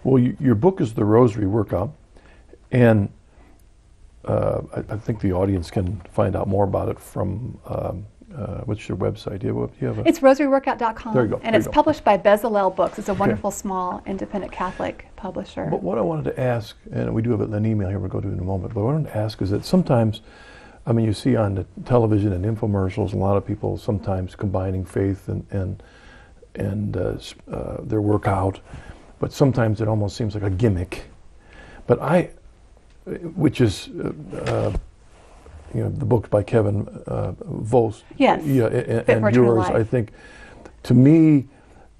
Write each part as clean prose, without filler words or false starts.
Well, your book is the Rosary Workout, and I think the audience can find out more about it from, what's your website? Do you have It's rosaryworkout.com. There you go. And it's published by Bezalel Books. It's a wonderful, small, independent Catholic publisher. But what I wanted to ask, and we do have an email here we'll go to in a moment, but what I wanted to ask is that sometimes, I mean, you see on the television and infomercials, a lot of people sometimes combining faith and their workout, but sometimes it almost seems like a gimmick. But which is, you know, the book by Kevin Vos, yes, and yours, I think, to me,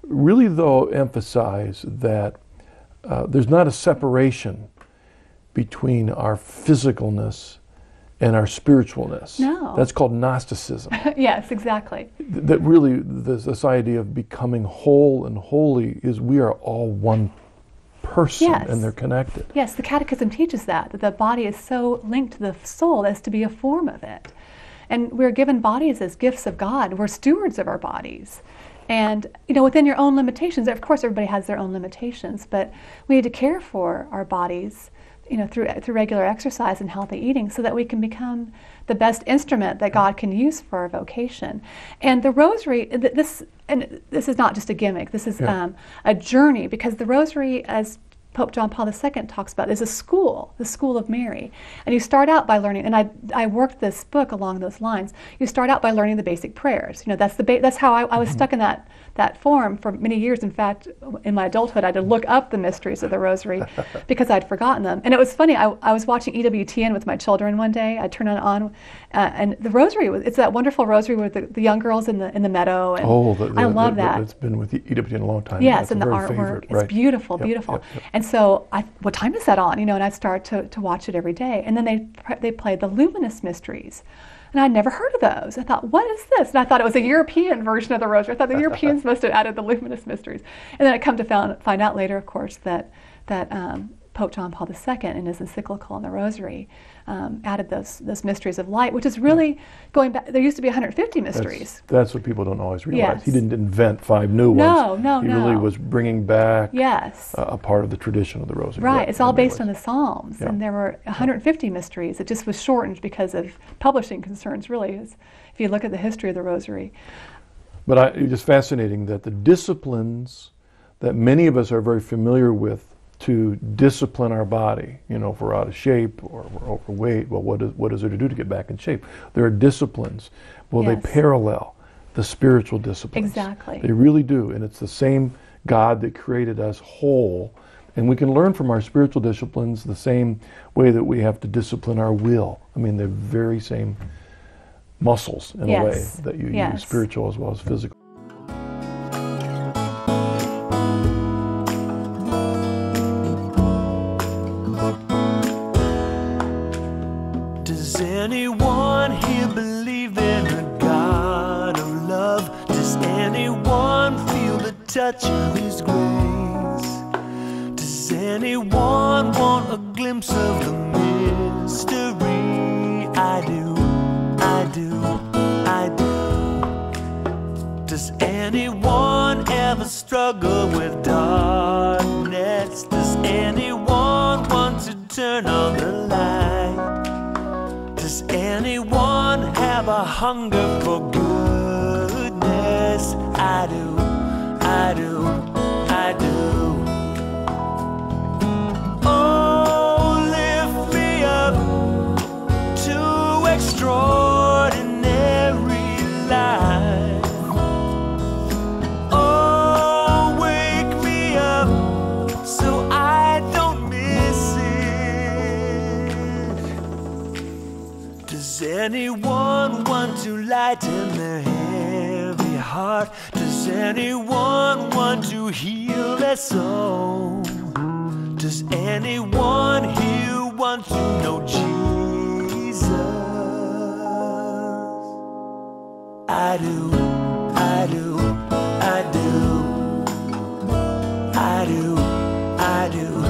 really though emphasize that there's not a separation between our physicalness and our spiritualness. No. That's called Gnosticism. Yes, exactly. That really, this idea of becoming whole and holy is we are all one person, yes, and they're connected. Yes, the Catechism teaches that the body is so linked to the soul as to be a form of it. And we're given bodies as gifts of God. We're stewards of our bodies. And, you know, within your own limitations, of course everybody has their own limitations, but we need to care for our bodies, you know, through regular exercise and healthy eating so that we can become the best instrument that God can use for our vocation. And the Rosary, this is not just a gimmick, this is a journey, because the Rosary, as Pope John Paul II talks about, is a school, the school of Mary. And you start out by learning, and I worked this book along those lines, you start out by learning the basic prayers. You know, that's how I was stuck in that form for many years. In fact, in my adulthood, I had to look up the mysteries of the Rosary because I'd forgotten them. And it was funny, I was watching EWTN with my children one day. I turned it on, and the Rosary, it's that wonderful Rosary with the young girls in the meadow. And I love that. It's been with EWTN a long time. Yes, and the artwork, it's beautiful, beautiful. Yep. And so, what time is that on? You know, and I'd start to watch it every day. And then they played the Luminous Mysteries. And I'd never heard of those. I thought, what is this? And I thought it was a European version of the Rosary. I thought the Europeans must have added the Luminous Mysteries. And then I come to find out later, of course, that Pope John Paul II, in his encyclical on the Rosary, added those mysteries of light, which is really going back. There used to be 150 mysteries. That's what people don't always realize. Yes. He didn't invent 5 new ones. No. He really was bringing back yes. a part of the tradition of the Rosary. Right. It's all based on the Psalms, Yeah. and there were 150 mysteries. It just was shortened because of publishing concerns, really, if you look at the history of the Rosary. But it's just fascinating that the disciplines that many of us are very familiar with to discipline our body, you know, if we're out of shape or we're overweight, well, what is there to do to get back in shape? There are disciplines. Well, Yes. they parallel the spiritual disciplines. Exactly. They really do, and it's the same God that created us whole, and we can learn from our spiritual disciplines the same way that we have to discipline our will. I mean, they're very same muscles in a way that you use, spiritual as well as physical. Does anyone here believe in a God of love? Does anyone feel the touch of His grace? Does anyone want a glimpse of the mystery? I do, I do, I do. Does anyone ever struggle with darkness? Does anyone want to turn on the light? Does anyone have a hunger for goodness? I do, I do, I do. Oh, lift me up to extraordinary life. Oh, wake me up so I don't miss it. Does anyone want to lighten their heavy heart? Does anyone want to heal their soul? Does anyone here want to know Jesus? I do, I do, I do, I do, I do.